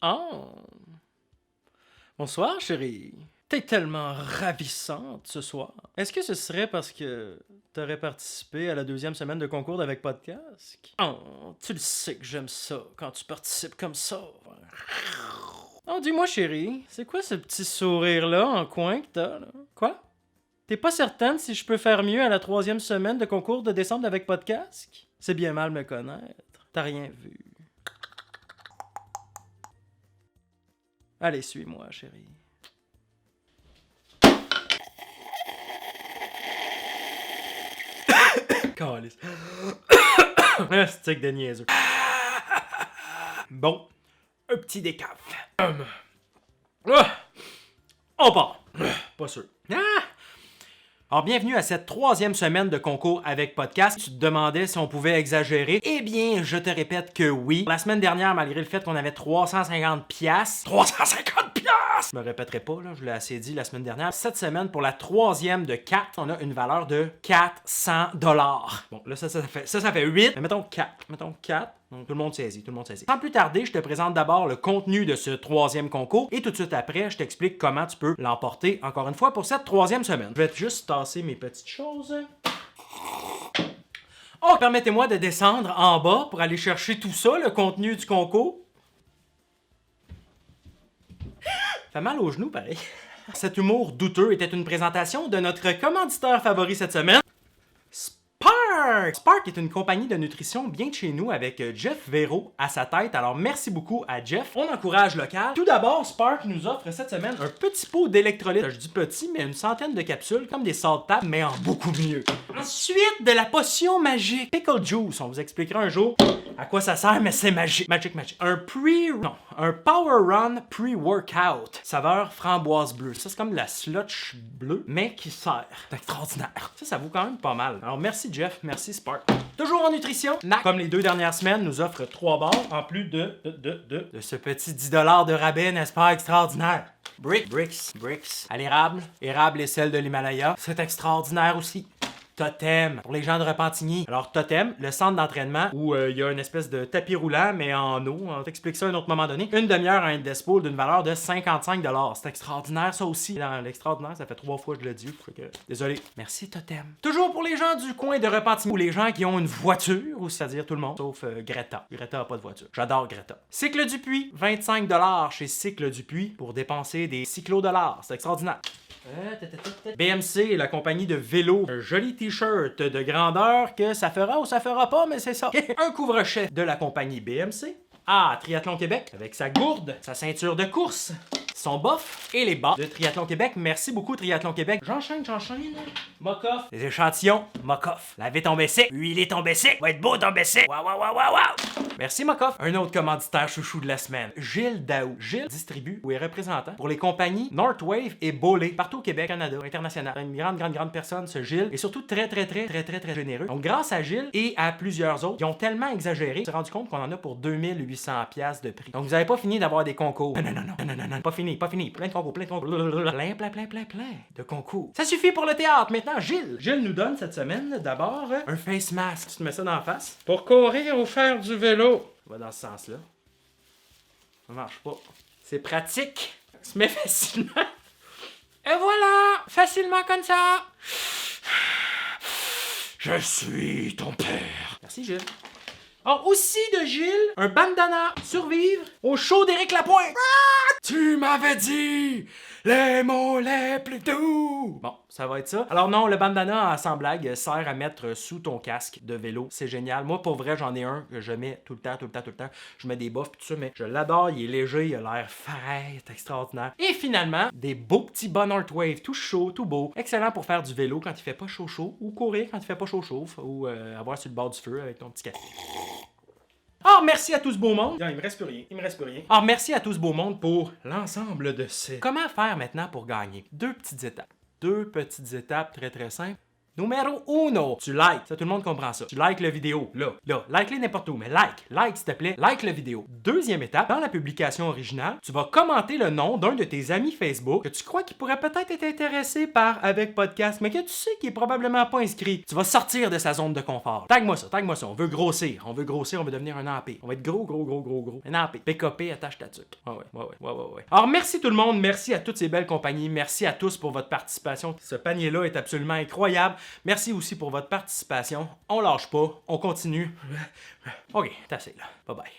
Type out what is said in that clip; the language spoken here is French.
Oh! Bonsoir, chérie. T'es tellement ravissante ce soir. Est-ce que ce serait parce que t'aurais participé à la 2e semaine de concours d'Avec Podcast? Oh, tu le sais que j'aime ça quand tu participes comme ça. Oh, dis-moi, chérie, c'est quoi ce petit sourire-là en coin que t'as, là? Quoi? T'es pas certaine si je peux faire mieux à la 3e semaine de concours de décembre d'Avec Podcast? C'est bien mal me connaître. T'as rien vu. Allez, suis-moi, chérie. Calice. Stick de niaiseux. Bon, un petit décaf. On part. Pas sûr. Alors, bienvenue à cette 3e semaine de concours avec podcast. Tu te demandais si on pouvait exagérer. Eh bien, je te répète que oui. La semaine dernière, malgré le fait qu'on avait 350 piastres. 350 piastres! Je me répéterai pas, là, je l'ai assez dit la semaine dernière. Cette semaine, pour la 3e de 4, on a une valeur de 400 $. Bon, là, ça fait 8. Mais mettons 4. Donc, tout le monde saisit. Sans plus tarder, je te présente d'abord le contenu de ce 3e concours et tout de suite après, je t'explique comment tu peux l'emporter encore une fois pour cette 3e semaine. Je vais juste tasser mes petites choses. Oh, permettez-moi de descendre en bas pour aller chercher tout ça, le contenu du concours. Fait mal aux genoux, pareil. Cet humour douteux était une présentation de notre commanditaire favori cette semaine, Spark! Spark est une compagnie de nutrition bien de chez nous avec Jeff Véro à sa tête. Alors merci beaucoup à Jeff. On encourage local. Tout d'abord, Spark nous offre cette semaine un petit pot d'électrolytes. Je dis petit, mais une centaine de capsules comme des salt taps, mais en beaucoup mieux. Ensuite, de la potion magique Pickle Juice. On vous expliquera un jour à quoi ça sert, mais c'est magique. Magique. Un Power Run Pre-Workout. Saveur framboise bleue. Ça, c'est comme de la slotch bleue, mais qui sert. C'est extraordinaire. Ça vaut quand même pas mal. Alors merci Jeff, merci Spark. Toujours en nutrition, NAC, comme les 2 dernières semaines, nous offre 3 barres en plus de ce petit 10 $ de rabais, n'est-ce pas extraordinaire? Bricks, à l'érable, érable et sel de l'Himalaya. C'est extraordinaire aussi. Totem, pour les gens de Repentigny. Alors Totem, le centre d'entraînement où il y a une espèce de tapis roulant, mais en eau. On t'explique ça à un autre moment donné. Une demi-heure à Indespool d'une valeur de 55 $. C'est extraordinaire, ça aussi. Dans l'extraordinaire, ça fait 3 fois que je le dis. Désolé. Merci Totem. Toujours pour les gens du coin de Repentigny ou les gens qui ont une voiture, ou c'est-à-dire tout le monde, sauf Greta. Greta a pas de voiture. J'adore Greta. Cycle du Puy, 25 $ chez Cycle du Puy pour dépenser des cyclo-dollars. C'est extraordinaire. BMC, la compagnie de vélo. Un joli t-shirt de grandeur que ça fera ou ça fera pas, mais c'est ça. Un couvre-chef de la compagnie BMC. Triathlon Québec, avec sa gourde, sa ceinture de course, son bof et les bas de Triathlon Québec. Merci beaucoup Triathlon Québec. J'enchaîne. Mock-off. Les échantillons, mock-off. Lavez ton BC, huilez ton BC. Va être beau ton BC. Waouh. Merci Mock-off. Un autre commanditaire chouchou de la semaine, Gilles Daou. Gilles distribue ou est représentant pour les compagnies Northwave et Bolé, partout au Québec, Canada, international. Une grande personne, ce Gilles, et surtout très généreux. Donc grâce à Gilles et à plusieurs autres, ils ont tellement exagéré, on s'est rendu compte qu'on en a pour 2800 $. De prix. Donc vous avez pas fini d'avoir des concours. Non. Pas fini. Plein de concours. Plein de concours. Ça suffit pour le théâtre. Maintenant, Gilles nous donne cette semaine d'abord un face mask. Tu te mets ça dans la face pour courir ou faire du vélo. On va dans ce sens-là. Ça marche pas. C'est pratique. Ça se met facilement. Et voilà! Facilement comme ça. Je suis ton père. Merci Gilles. Alors, aussi de Gilles, un bandana survivre au show d'Éric Lapointe. Tu m'avais dit les mots les plus doux. Bon, ça va être ça. Alors non, le bandana, sans blague, sert à mettre sous ton casque de vélo. C'est génial. Moi, pour vrai, j'en ai un que je mets tout le temps. Je mets des buffs et tout ça, mais je l'adore. Il est léger, il a l'air frais, c'est extraordinaire. Et finalement, des beaux petits bas Northwave, tout chaud, tout beau. Excellent pour faire du vélo quand il fait pas chaud, ou courir quand il fait pas chaud, ou avoir sur le bord du feu avec ton petit café. Alors, merci à tout ce beau monde. Non, il me reste plus rien. Alors, merci à tout ce beau monde pour l'ensemble de ces... Comment faire maintenant pour gagner? 2 petites étapes. 2 petites étapes très simples. Numéro 1, tu likes. Ça, tout le monde comprend ça. Tu likes la vidéo. Là. Like-les n'importe où, mais like, s'il te plaît. Like la vidéo. Deuxième étape, dans la publication originale, tu vas commenter le nom d'un de tes amis Facebook que tu crois qu'il pourrait peut-être être intéressé par Avec Podcast, mais que tu sais qu'il est probablement pas inscrit. Tu vas sortir de sa zone de confort. Tag-moi ça. On veut grossir. On veut devenir un AP. On va être gros. Un AP. PKP, attache ta tuque. Ouais. Alors, merci tout le monde. Merci à toutes ces belles compagnies. Merci à tous pour votre participation. Ce panier-là est absolument incroyable. Merci aussi pour votre participation. On lâche pas. On continue. OK, c'est assez là. Bye bye.